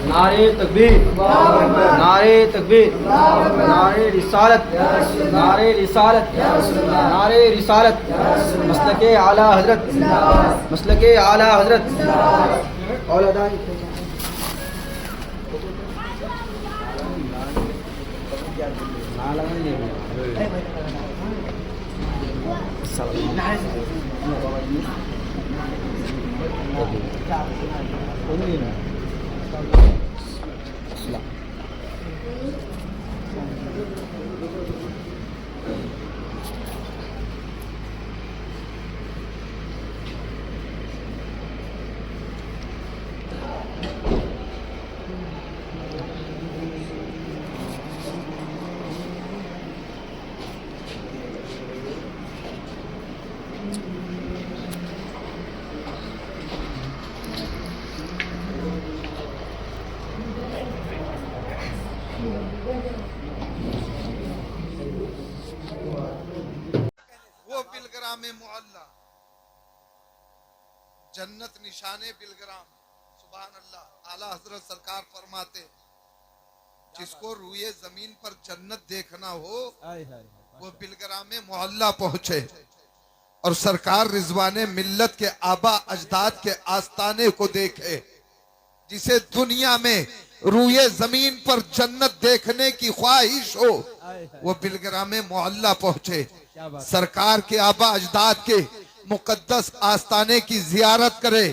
नारे तकबीर, नारे तकबीर, नारे रिसालत, नारे रिसालत, नारे रिसालत, मसलके आला हजरत, मसलके आला हजरत। औलादाए वो बिलग्राम मुअल्ला, जन्नत निशाने बिलग्राम। सुभान अल्लाह। आला हजरत सरकार फरमाते जिसको रूए जमीन पर जन्नत देखना हो वो बिलग्राम मुअल्ला पहुंचे और सरकार रिजवाने मिल्लत के आबा अजदाद के आस्ताने को देखे। जिसे दुनिया में रूए जमीन पर जन्नत देखने की ख्वाहिश हो वो बिलग्राम मुअल्ला पहुंचे, सरकार के आबा अजदाद के मुकद्दस आस्ताने की जियारत करे।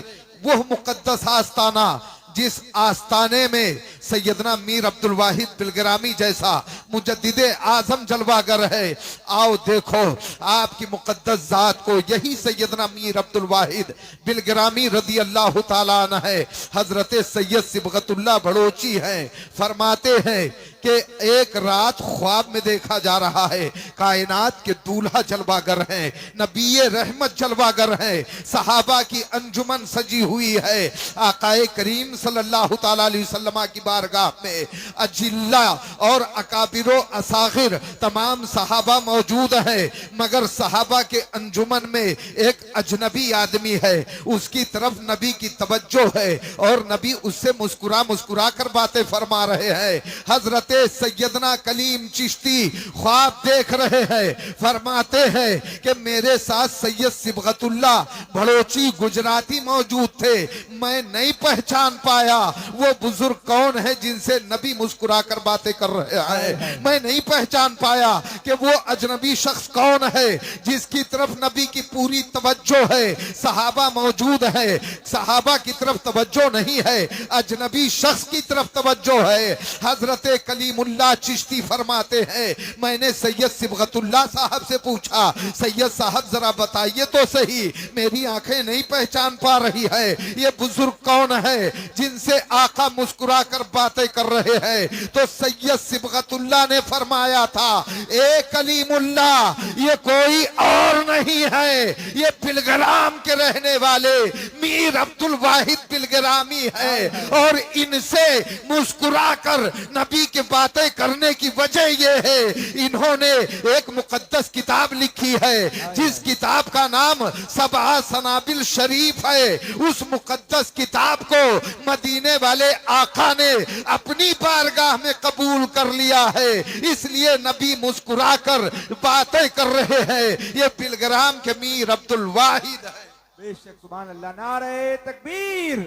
वो मुकद्दस आस्ताना जिस आस्ताने में सैयदना मीर अब्दुल वाहिद बिलग्रामी जैसा मुजद्दिदे आजम जलवागर है। आओ देखो आपकी मुकद्दस जात को यही सैयदना मीर अब्दुल वाहिद बिलग्रामी रदी अल्लाह ताला अन्हु है। हजरत सैयद सिबगतुल्लाह बड़ोची हैं, फरमाते हैं कि एक रात ख्वाब में देखा जा रहा है कायनात के दूल्हा जलवागर हैं, नबी रहमत जलवागर हैं, सहाबा की अंजुमन सजी हुई है। आकाए करीम सल्लल्लाहु ताला अलैहि वसल्लम की बारगाह में अजिल्ला और अकाबिरो असागिर तमाम सहाबा मौजूद हैं, मगर सहाबा के अंजुमन में एक अजनबी आदमी है, उसकी तरफ नबी की तवज्जो है और नबी उससे मुस्कुरा मुस्कुरा कर बातें फरमा रहे हैं। हजरत सैयदना कलीम चिश्ती ख्वाब देख रहे हैं, फरमाते हैं कि मेरे साथ सैयद सिबगतुल्लाह बड़ोची गुजराती मौजूद थे, मैं नहीं पहचान पाया वो बुजुर्ग कौन है जिनसे नबी मुस्कुरा कर बातें कर रहे हैं। मैं नहीं पहचान पाया कि वो अजनबी शख्स कौन है जिसकी तरफ नबी की पूरी तवज्जो है। सहाबा मौजूद है, सहाबा की तरफ तवज्जो नहीं है, अजनबी शख्स की तरफ तवज्जो है। हजरत कलीमुल्लाह चिश्ती फरमाते हैं मैंने सैयद सिबगतुल्लाह साहब से पूछा, सैयद साहब जरा बताइए तो सही, मेरी आंखें नहीं पहचान पा रही है ये बुजुर्ग कौन है जिनसे आका मुस्कुरा कर बातें कर रहे हैं। तो सैयद सिबगतुल्लाह ने फरमाया था ए कलीमुल्लाह ये कोई और नहीं है, ये बिलग्राम के रहने वाले मीर अब्दुल वाहिद बिलग्रामी है और इनसे मुस्कुरा कर नबी की बातें करने की वजह ये है इन्होंने एक मुकद्दस किताब लिखी है जिस किताब का नाम सबा सनाबिल शरीफ है। उस मुकद्दस किताब को मदीने वाले आका ने अपनी बारगाह में कबूल कर लिया है, इसलिए नबी मुस्कुरा कर बातें कर रहे हैं। ये बिलग्राम के मीर अब्दुल वाहिद है। बेशक सुभान अल्लाह। नारे तकबीर,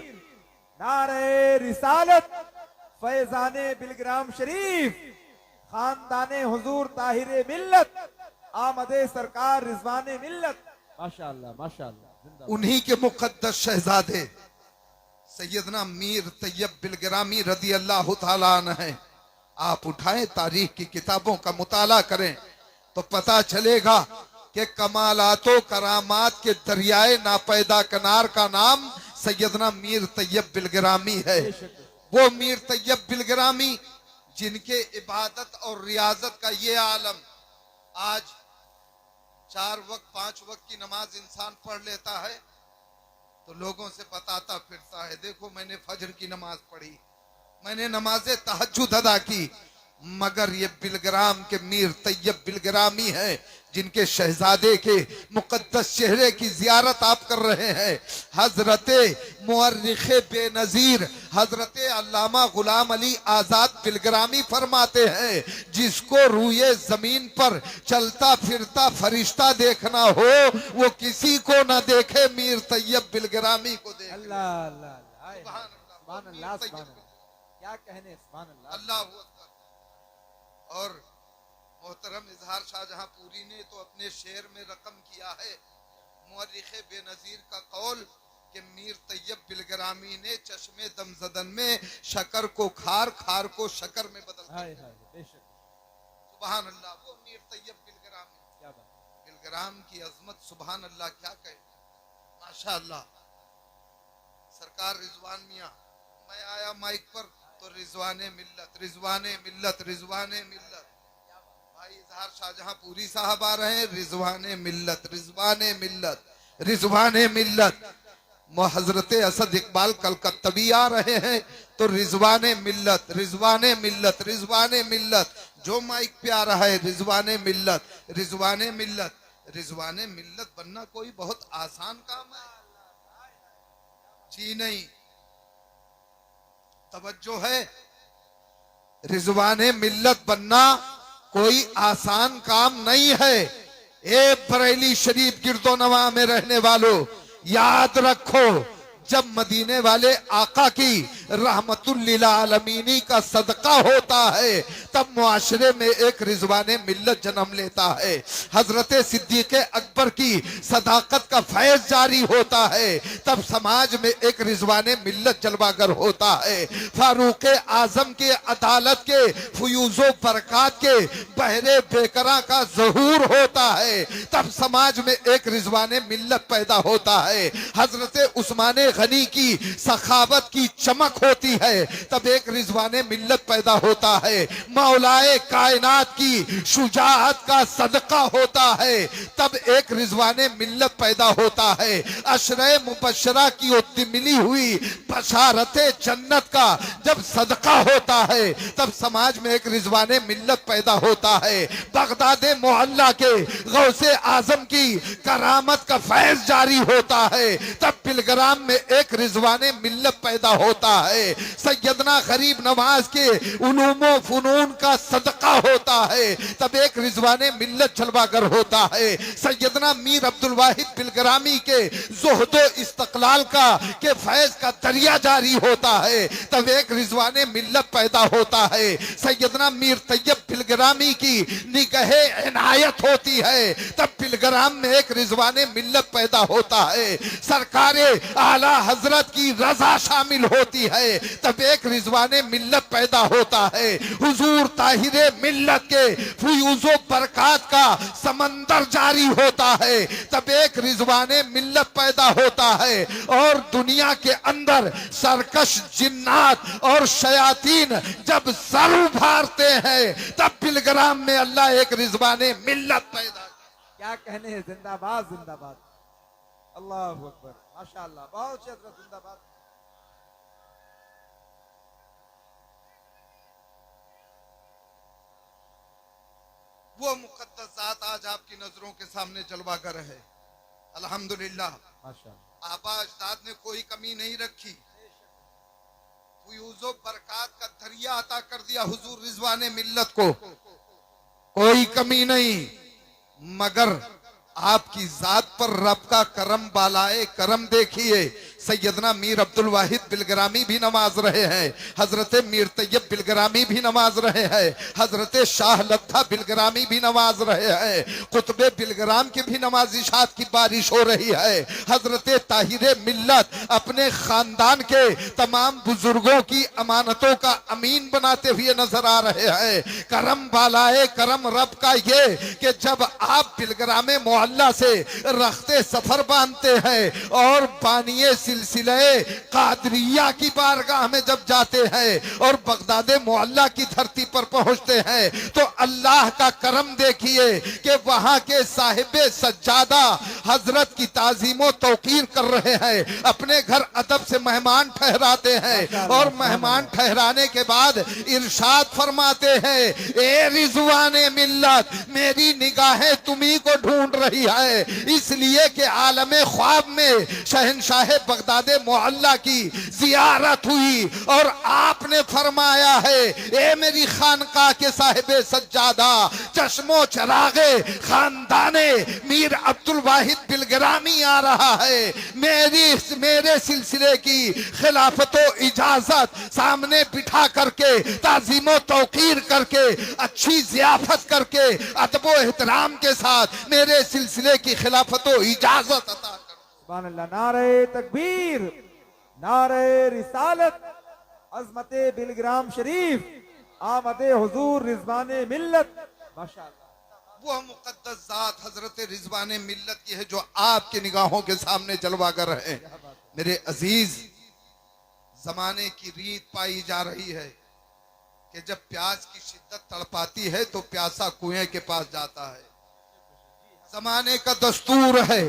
नारे रिसालत, फैजाने बिलग्राम शरीफ, खानदाने हुजूर ताहिरे मिल्लत, आमदे सरकार रिजवाने मिल्लत। माशाअल्लाह माशाअल्लाह। उन्हीं के मुकद्दस शहजादे सैयदना मीर तैयब बिलग्रामी रदी अल्लाह ताला अन्हु है। आप उठाएं तारीख की किताबों का मुताला करें तो पता चलेगा कि कमालातो करामात के दरियाए नापैदा कनार का नाम सैयदना मीर तैयब बिलग्रामी है। वो मीर तैयब बिलग्रामी जिनके इबादत और रियाजत का ये आलम आज 4 वक्त 5 वक्त की नमाज इंसान पढ़ लेता है तो लोगों से बताता फिरता है देखो मैंने फजर की नमाज पढ़ी, मैंने नमाज तहज्जुद अदा की, मगर ये बिलग्राम के मीर तैयब बिलग्रामी हैं, जिनके शहजादे के मुकद्दस चेहरे की जियारत आप कर रहे हैं। हजरते मुअर्रिखे बेनजीर हजरते अल्लामा गुलाम अली आजाद बिलग्रामी फरमाते हैं, जिसको रूए जमीन पर चलता फिरता फरिश्ता देखना हो, वो किसी को न देखे, मीर तैयब बिलग्रामी को देखे। अल्लाह अल्लाह अल्लाह, सुभान अल्लाह, सुभान अल्लाह, सुभान अल्लाह, क्या कहने, सुभान अल्लाह। अल्लाह अकबर। और मोहतरम इजहार शाहजहांपुरी ने तो अपने शेर में रकम किया है मुअर्रिखे बेनजीर का कौल कि मीर तैयब बिलग्रामी ने चश्मे दमजदन में शकर को खार, खार को शकर में बदल दिया। बेशक, सुभान अल्लाह, वो मीर तैयब बिलग्रामी, क्या बात, बिलग्राम की अजमत, सुभान अल्लाह, क्या कहे, माशा अल्लाह। सरकार रिजवान मियाँ, मैं आया माइक पर तो रिजवाने मिल्लत, रिजवाने मिल्लत, रिजवाने मिल्लत। भाई इजहार शाहजहांपुरी साहब आ रहे हैं, रिजवाने मिल्लत, रिजवाने मिल्लत, रिजवाने मिल्लत। हजरत असद इकबाल कलकत्तवी आ रहे हैं तो रिजवाने मिल्लत, रिजवाने मिल्लत, रिजवाने मिल्लत। जो माइक पे आ रहा है रिजवाने मिल्लत, रिजवाने मिल्लत। रिजवाने मिल्लत बनना कोई बहुत आसान काम है? जी नहीं, तवज्जो है, रिजवाने मिल्लत बनना कोई आसान काम नहीं है। ए बरेली शरीफ गिरदो नवा में रहने वालों, याद रखो, जब मदीने वाले आका की रहमतुल्लिल आलमीनी का सदका होता है, तब मुआशरे में एक रिजवाने मिल्लत जन्म लेता है। हजरत सिद्दीक अकबर की सदाकत का फैज जारी होता है, तब समाज में एक रिजवाने मिल्लत जलवागर होता है। फारूक आजम के अदालत के फयूजो बरकात के बहरे बेकरा का ज़हूर होता है, तब समाज में एक रिजवाने मिल्लत पैदा होता है। हजरत उस्मान गनी की सखावत की चमक होती है, तब एक रिजवाने मिल्लत पैदा होता है। मौलाए कायनात की शुजाअत का सदका होता है, तब एक रिजवाने मिल्लत पैदा होता है। अशरे मुबशरा की उत्ती मिली हुई बशारते जन्नत का जब सदका होता है, तब समाज में एक रिजवाने मिल्लत पैदा होता है। बगदादे मोहल्ला के गौसे आजम की करामत का फैज जारी होता है, तब बिलग्राम में एक रिजवाने मिल्लत पैदा होता है। सैयदना गरीब नवाज के उलूमो फुनून का सदका होता है, तब एक रिजवाने मिल्लत जलवागर होता है। सैयदना मीर अब्दुल वाहिद बिलग्रामी के ज़ुहदो इस्तक़लाल का के फैज का दरिया जारी होता है, तब एक रिजवाने मिल्लत पैदा होता है। सैयदना मीर तैयब बिलग्रामी की निगाहे इनायत होती है, तब बिलग्राम में एक रिजवाने मिल्लत पैदा होता है। सरकारे आला हजरत की रजा शामिल होती है, तब एक रिजवाने मिल्लत पैदा होता है। हुजूर ताहिरे मिल्लत के फयूज़ो बरकात का समंदर जारी होता है, तब एक रिजवाने मिल्लत पैदा होता है। और दुनिया के अंदर सरकश जिन्नात और शयातीन जब सर उभारते हैं, तब बिलग्राम में अल्लाह एक रिजवाने मिल्लत पैदा। क्या कहने हैं, जिंदाबाद जिंदाबाद, अल्लाह अकबर, माशाअल्लाह, बहुत अच्छी हजरत, जिंदाबाद। वो मुकद्दस जात आज आपकी नजरों के सामने जलवागर है, अल्हम्दुलिल्लाह। माशाअल्लाह, आबा अजदाद ने कोई कमी नहीं रखी, फयूज़ो बरकात का दरिया अता कर दिया हुजूर रिजवाने मिल्लत को, कोई कमी नहीं। मगर आपकी जात पर रब का करम बालाए करम देखिए। सैयदना मीर अब्दुल वाहिद बिलग्रामी भी नमाज रहे हैं, हजरत मीर तैयब बिलग्रामी भी नमाज रहे हैं, हजरत शाह लद्दा बिलग्रामी भी नमाज रहे हैं, कुतबे बिलग्राम की भी नमाजिशात की बारिश हो रही है। हजरत ताहिरे मिल्लत अपने खानदान के तमाम बुजुर्गों की अमानतों का अमीन बनाते हुए नजर आ रहे हैं। करम बालाए करम रब का ये कि जब आप बिलग्राम मोहल्ला से रखते सफर बांधते हैं और बानिए सिलसिले कादरिया की बारगाह में जब जाते हैं और बगदाद मोहल्ला की धरती पर पहुंचते हैं तो अल्लाह का करम देखिए कि वहां के साहिबे सज्जादा हजरत की ताजीमो तौकीर कर रहे हैं, अपने घर अदब से मेहमान ठहराते हैं और मेहमान ठहराने के बाद इरशाद फरमाते हैं, ए रिजवाने मिल्लत, मेरी निगाहें तुम्ही को ढूंढ रही है, इसलिए कि आलमे ख्वाब में शहनशाह बगदाद मोहल्ला की जियारत हुई और आपने फरमाया है, ए मेरी खानका के साहिबे सज्जादा, चश्मो चरागे खानदाने मीर अब्दुल वाहिद बिलग्रामी आ रहा है, मेरे सिलसिले की खिलाफतो इजाजत सामने बिठा करके ताजीमो तौकीर करके अच्छी जियाफत करके अदबो एहतराम के साथ मेरे सिलसिले की खिलाफतो इजाजत अता कर। सुभान अल्लाह। नारे तकबीर, नारे रिसालत, अजमते बिलग्राम शरीफ, आमदे हुजूर रिजवाने मिल्लत। माशाअल्लाह। वो मुकद्दस जात हजरत रिजवाने मिल्लत की है जो आपकी निगाहों के सामने जलवागर है। मेरे अजीज, जमाने की रीत पाई जा रही है कि जब प्यास की शिद्दत तड़पाती है तो प्यासा कुएं के पास जाता है। जमाने का दस्तूर है,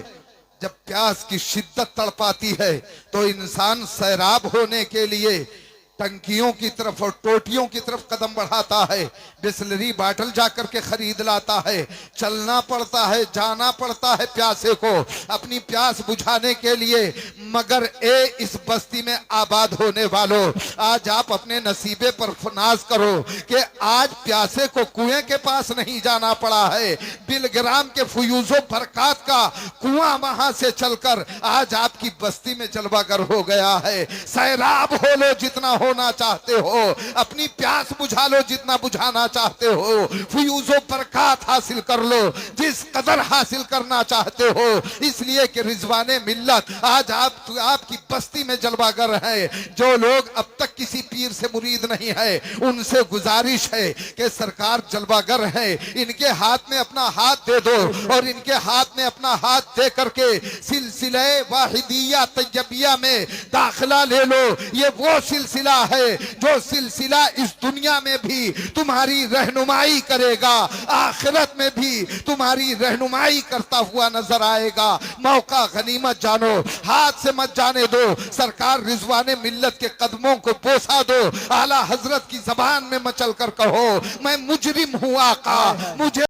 जब प्यास की शिद्दत तड़पाती है तो इंसान सैराब होने के लिए टंकियों की तरफ और टोटियों की तरफ कदम बढ़ाता है, बिस्लरी बाटल जाकर के खरीद लाता है, चलना पड़ता है, जाना पड़ता है प्यासे को अपनी प्यास बुझाने के लिए। मगर इस बस्ती में आबाद होने वालों, आज आप अपने नसीबे पर नाज करो कि आज प्यासे को कुएं के पास नहीं जाना पड़ा है, बिलग्राम के फयूजो बरकात का कुआं वहां से चलकर आज आपकी बस्ती में जलवागर हो गया है। सैराब हो लो जितना होना चाहते हो, अपनी प्यास बुझा लो जितना बुझाना चाहते हो, फयूजो बरकात हासिल कर लो जिस कदर हासिल करना चाहते हो, इसलिए कि रिजवाने मिल्लत आज आपकी बस्ती में जलवागर है। जो लोग अब तक किसी पीर से मुरीद नहीं है, उनसे गुजारिश है कि सरकार जलवागर है, इनके हाथ में अपना हाथ दे दो और इनके हाथ में अपना हाथ दे करके सिलसिले वाहिदिया तैयबिया में दाखिला ले लो। ये वो सिलसिला है जो सिलसिला इस दुनिया में भी तुम्हारी रहनुमाई करेगा, आखिरत में भी तुम्हारी रहनुमाई करता हुआ नजर आएगा। मौका गनीमत जानो, हाथ से मत जाने दो। सरकार रिजवाने मिल्लत के कदमों को बोसा दो, आला हजरत की जबान में मचल कर कहो, मैं मुजरिम हूँ आका, मुझे